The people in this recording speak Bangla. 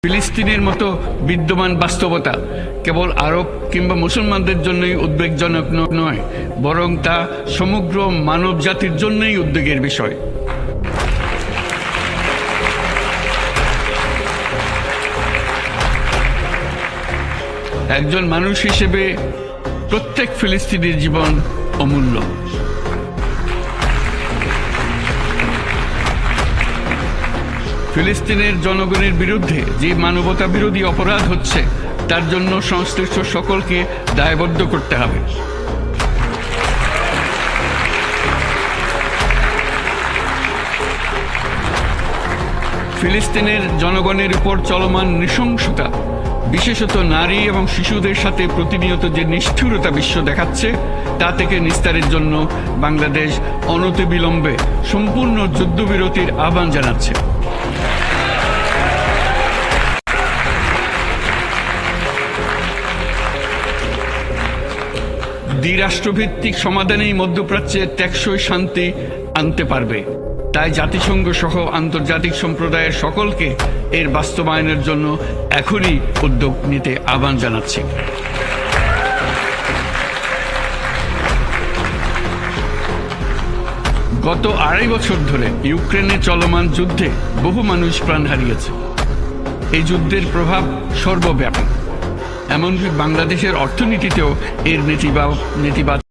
ফিলিস্তিনের মতো বিদ্যমান বাস্তবতা কেবল আরব কিংবা মুসলমানদের জন্যই উদ্বেগজনক নয়, বরং তা সমগ্র মানব জাতির জন্যই উদ্বেগের বিষয়। একজন মানুষ হিসেবে প্রত্যেক ফিলিস্তিনির জীবন অমূল্য। ফিলিস্তিনের জনগণের বিরুদ্ধে যে মানবতা বিরোধী অপরাধ হচ্ছে তার জন্য সংশ্লিষ্ট সকলকে দায়বদ্ধ করতে হবে। ফিলিস্তিনের জনগণের উপর চলমান নৃশংসতা, বিশেষত নারী এবং শিশুদের সাথে প্রতিনিয়ত যে নিষ্ঠুরতা বিশ্ব দেখাচ্ছে, তা থেকে নিস্তারের জন্য বাংলাদেশ অনতিবিলম্বে সম্পূর্ণ যুদ্ধবিরতির আহ্বান জানাচ্ছে। দ্বিরাষ্ট্রভিত্তিক সমাধানেই মধ্যপ্রাচ্যে টেকসই শান্তি আনতে পারবে। তাই জাতিসংঘ সহ আন্তর্জাতিক সম্প্রদায়ের সকলকে এর বাস্তবায়নের জন্য এখনই উদ্যোগ নিতে আহ্বান জানাচ্ছি। গত 2.5 বছর ধরে ইউক্রেনে চলমান যুদ্ধে বহু মানুষ প্রাণ হারিয়েছে। এই যুদ্ধের প্রভাব সর্বব্যাপী, এমনকি বাংলাদেশের অর্থনীতিতেও এর নেতিবাচক